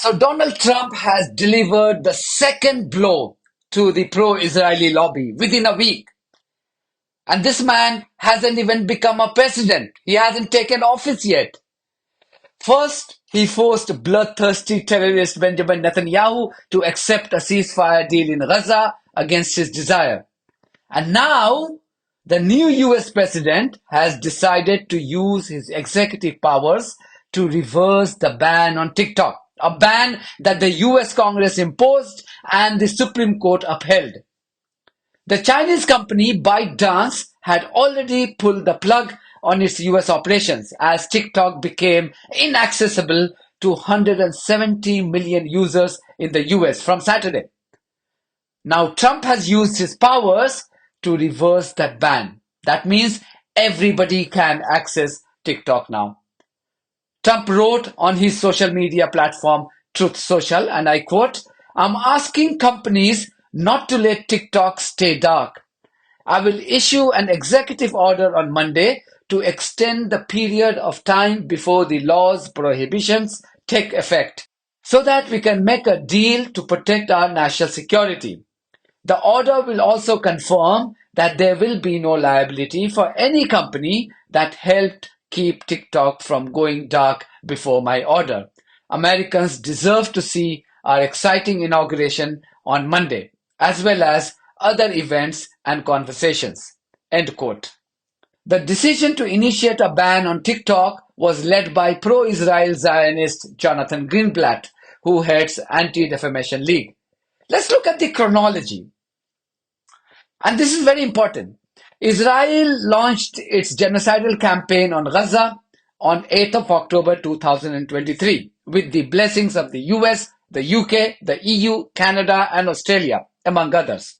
So Donald Trump has delivered the second blow to the pro-Israeli lobby within a week. And this man hasn't even become a president. He hasn't taken office yet. First, he forced bloodthirsty terrorist Benjamin Netanyahu to accept a ceasefire deal in Gaza against his desire. And now, the new US president has decided to use his executive powers to reverse the ban on TikTok, a ban that the US Congress imposed and the Supreme Court upheld. The Chinese company ByteDance had already pulled the plug on its US operations as TikTok became inaccessible to 170 million users in the US from Saturday. Now Trump has used his powers to reverse that ban. That means everybody can access TikTok now. Trump wrote on his social media platform Truth Social, and I quote, "I'm asking companies not to let TikTok stay dark. I will issue an executive order on Monday to extend the period of time before the law's prohibitions take effect so that we can make a deal to protect our national security. The order will also confirm that there will be no liability for any company that helped keep TikTok from going dark before my order. Americans deserve to see our exciting inauguration on Monday, as well as other events and conversations." End quote. The decision to initiate a ban on TikTok was led by pro-Israel Zionist Jonathan Greenblatt, who heads Anti-Defamation League. Let's look at the chronology. And this is very important. Israel launched its genocidal campaign on Gaza on 8th of October 2023 with the blessings of the US, the UK, the EU, Canada, and Australia, among others.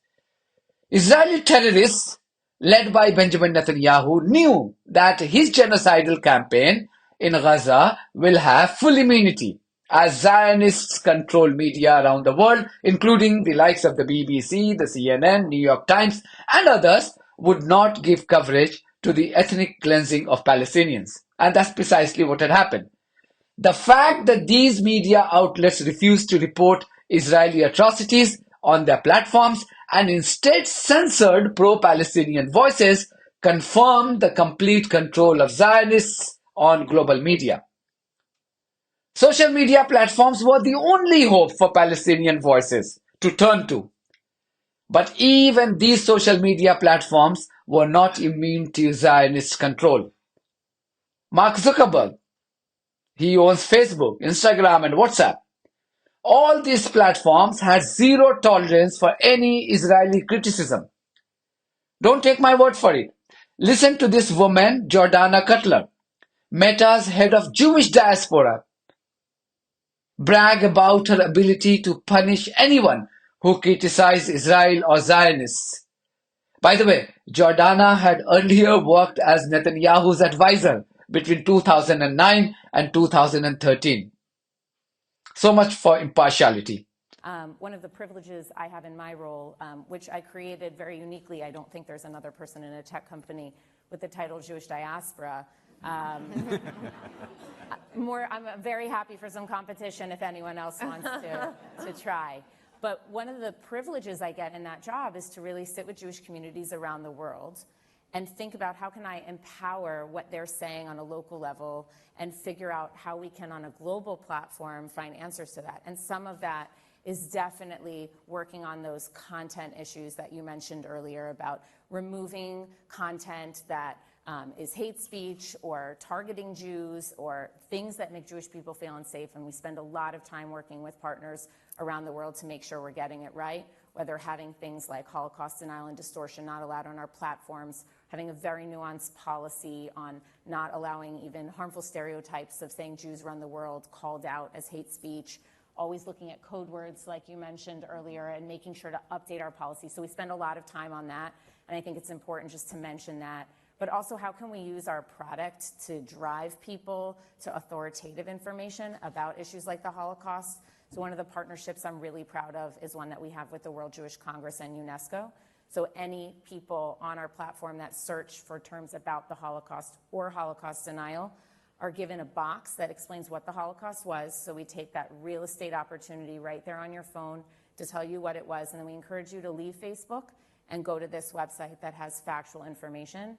Israeli terrorists, led by Benjamin Netanyahu, knew that his genocidal campaign in Gaza will have full immunity, as Zionists control media around the world, including the likes of the BBC, the CNN, New York Times, and others, would not give coverage to the ethnic cleansing of Palestinians. And that's precisely what had happened. The fact that these media outlets refused to report Israeli atrocities on their platforms and instead censored pro-Palestinian voices confirmed the complete control of Zionists on global media. Social media platforms were the only hope for Palestinian voices to turn to. But even these social media platforms were not immune to Zionist control. Mark Zuckerberg, he owns Facebook, Instagram, and WhatsApp. All these platforms had zero tolerance for any Israeli criticism. Don't take my word for it. Listen to this woman, Jordana Cutler, Meta's head of Jewish diaspora, brag about her ability to punish anyone who criticized Israel or Zionists. By the way, Jordana had earlier worked as Netanyahu's advisor between 2009 and 2013. So much for impartiality. One of the privileges I have in my role, which I created very uniquely, I don't think there's another person in a tech company with the title Jewish diaspora. I'm very happy for some competition if anyone else wants to try. But one of the privileges I get in that job is to really sit with Jewish communities around the world and think about how can I empower what they're saying on a local level and figure out how we can, on a global platform, find answers to that. And some of that is definitely working on those content issues that you mentioned earlier about removing content that is hate speech or targeting Jews or things that make Jewish people feel unsafe. And we spend a lot of time working with partners around the world to make sure we're getting it right, whether having things like Holocaust denial and distortion not allowed on our platforms, having a very nuanced policy on not allowing even harmful stereotypes of saying Jews run the world called out as hate speech, always looking at code words like you mentioned earlier and making sure to update our policy. So we spend a lot of time on that, and I think it's important just to mention that. But also, how can we use our product to drive people to authoritative information about issues like the Holocaust? So one of the partnerships I'm really proud of is one that we have with the World Jewish Congress and UNESCO. So any people on our platform that search for terms about the Holocaust or Holocaust denial are given a box that explains what the Holocaust was. So we take that real estate opportunity right there on your phone to tell you what it was. And then we encourage you to leave Facebook and go to this website that has factual information.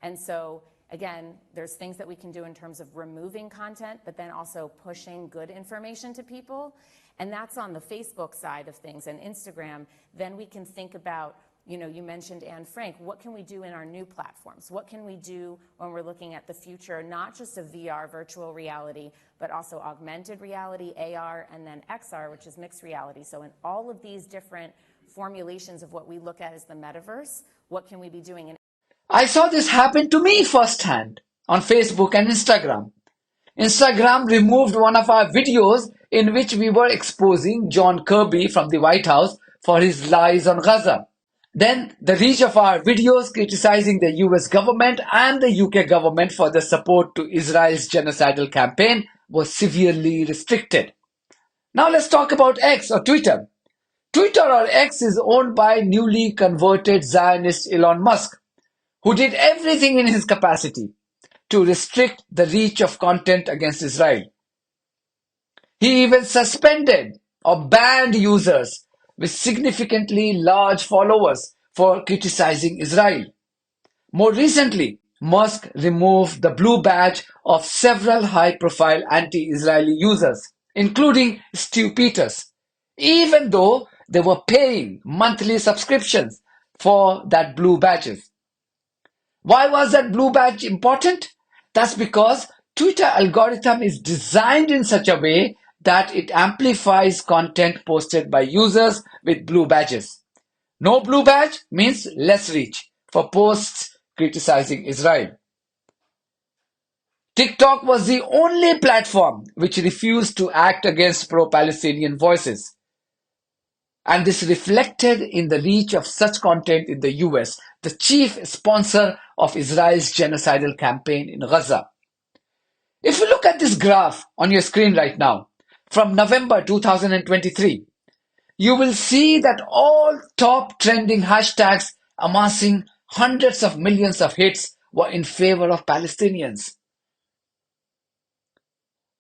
And so, again, there's things that we can do in terms of removing content, but then also pushing good information to people. And that's on the Facebook side of things and Instagram. Then we can think about, you know, you mentioned Anne Frank, what can we do in our new platforms? What can we do when we're looking at the future, not just of VR, virtual reality, but also augmented reality, AR, and then XR, which is mixed reality. So in all of these different formulations of what we look at as the metaverse, what can we be doing? And I saw this happen to me firsthand on Facebook and Instagram. Instagram removed one of our videos in which we were exposing John Kirby from the White House for his lies on Gaza. Then the reach of our videos criticizing the US government and the UK government for their support to Israel's genocidal campaign was severely restricted. Now let's talk about X or Twitter. Twitter or X is owned by newly converted Zionist Elon Musk, who did everything in his capacity to restrict the reach of content against Israel. He even suspended or banned users with significantly large followers for criticizing Israel. More recently, Musk removed the blue badge of several high-profile anti-Israeli users, including Stu Peters, even though they were paying monthly subscriptions for that blue badges. Why was that blue badge important? That's because Twitter algorithm is designed in such a way that it amplifies content posted by users with blue badges. No blue badge means less reach for posts criticizing Israel. TikTok was the only platform which refused to act against pro-Palestinian voices. And this reflected in the reach of such content in the US, the chief sponsor of Israel's genocidal campaign in Gaza. If you look at this graph on your screen right now, from November 2023, you will see that all top trending hashtags amassing hundreds of millions of hits were in favor of Palestinians.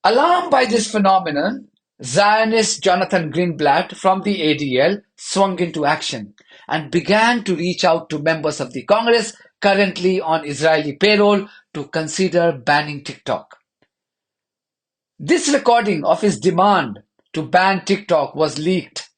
Alarmed by this phenomenon, Zionist Jonathan Greenblatt from the ADL swung into action and began to reach out to members of the Congress currently on Israeli payroll to consider banning TikTok. This recording of his demand to ban TikTok was leaked.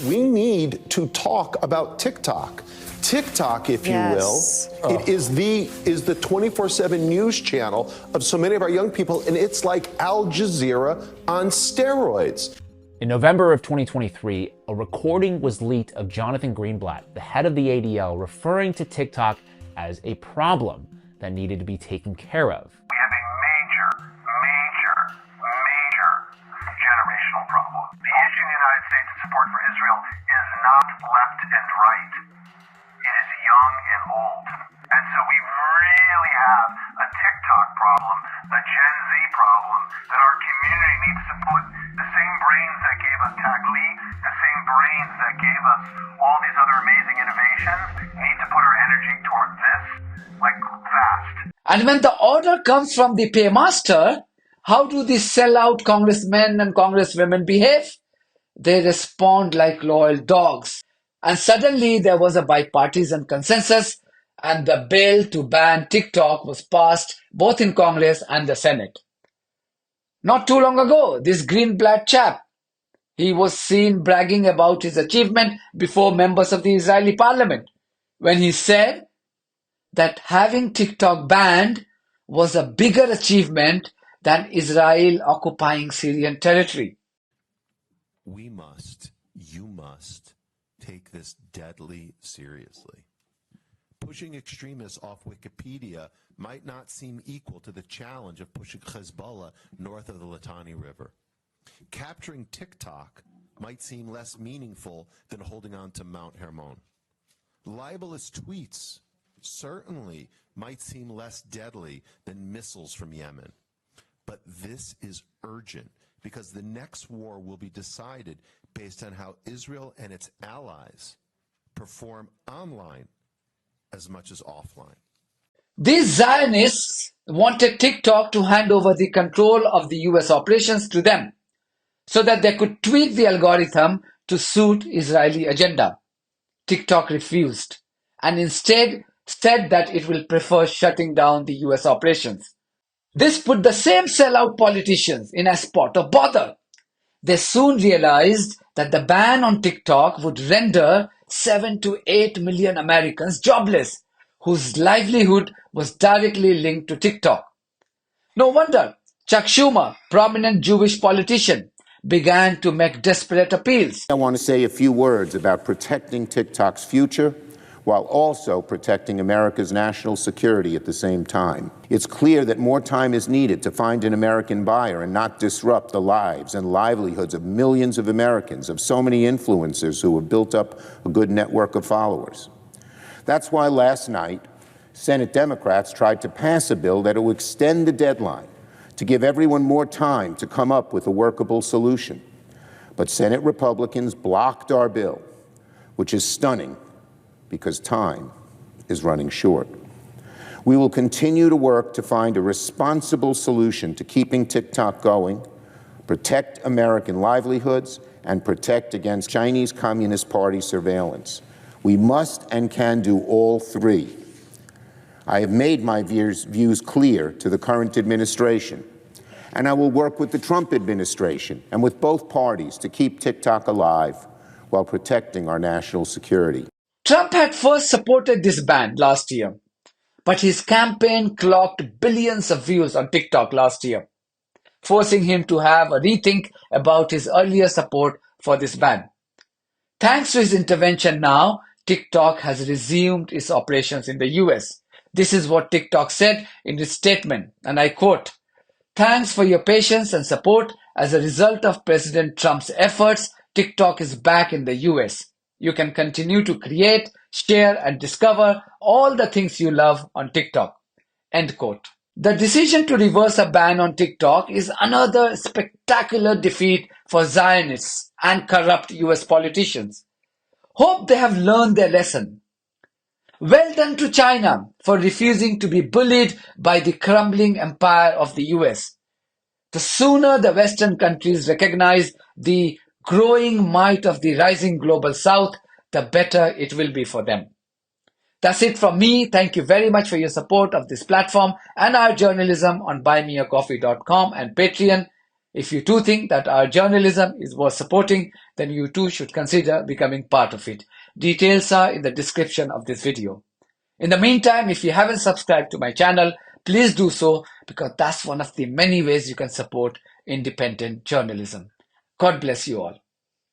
We need to talk about TikTok. TikTok, if you will, it is the 24/7 news channel of so many of our young people, and it's like Al Jazeera on steroids. In November of 2023, a recording was leaked of Jonathan Greenblatt, the head of the ADL, referring to TikTok as a problem that needed to be taken care of. We have a major generational problem. The issue in the United States of support for Israel is not left and right. It is young and old. And so we really have a TikTok problem, a Gen Z problem, that our community needs to put the same brains that gave us Tagli, the same brains that gave us all these other amazing innovations, need to put our energy toward this, like fast. And when the order comes from the paymaster, how do these sellout congressmen and congresswomen behave? They respond like loyal dogs. And suddenly there was a bipartisan consensus, and the bill to ban TikTok was passed both in Congress and the Senate. Not too long ago, this Greenblatt chap, he was seen bragging about his achievement before members of the Israeli parliament when he said that having TikTok banned was a bigger achievement than Israel occupying Syrian territory. We must, you must, take this deadly seriously. Pushing extremists off Wikipedia might not seem equal to the challenge of pushing Hezbollah north of the Litani River. Capturing TikTok might seem less meaningful than holding on to Mount Hermon. Libelous tweets certainly might seem less deadly than missiles from Yemen. But this is urgent because the next war will be decided based on how Israel and its allies perform online as much as offline. These Zionists wanted TikTok to hand over the control of the US operations to them so that they could tweak the algorithm to suit Israeli agenda. TikTok refused and instead said that it will prefer shutting down the US operations. This put the same sellout politicians in a spot of bother. They soon realized that the ban on TikTok would render 7 to 8 million Americans jobless, whose livelihood was directly linked to TikTok. No wonder Chuck Schumer, prominent Jewish politician, began to make desperate appeals. I want to say a few words about protecting TikTok's future while also protecting America's national security at the same time. It's clear that more time is needed to find an American buyer and not disrupt the lives and livelihoods of millions of Americans, of so many influencers who have built up a good network of followers. That's why last night, Senate Democrats tried to pass a bill that will extend the deadline to give everyone more time to come up with a workable solution. But Senate Republicans blocked our bill, which is stunning because time is running short. We will continue to work to find a responsible solution to keeping TikTok going, protect American livelihoods, and protect against Chinese Communist Party surveillance. We must and can do all three. I have made my views clear to the current administration, and I will work with the Trump administration and with both parties to keep TikTok alive while protecting our national security. Trump had first supported this ban last year, but his campaign clocked billions of views on TikTok last year, forcing him to have a rethink about his earlier support for this ban. Thanks to his intervention now, TikTok has resumed its operations in the US. This is what TikTok said in its statement, and I quote, "Thanks for your patience and support. As a result of President Trump's efforts, TikTok is back in the US. You can continue to create, share, and discover all the things you love on TikTok." End quote. The decision to reverse a ban on TikTok is another spectacular defeat for Zionists and corrupt US politicians. Hope they have learned their lesson. Well done to China for refusing to be bullied by the crumbling empire of the US. The sooner the Western countries recognize the growing might of the rising global South, the better it will be for them. That's it from me. Thank you very much for your support of this platform and our journalism on buymeacoffee.com and Patreon. If you too think that our journalism is worth supporting, then you too should consider becoming part of it. Details are in the description of this video. In the meantime, if you haven't subscribed to my channel, please do so, because that's one of the many ways you can support independent journalism. God bless you all.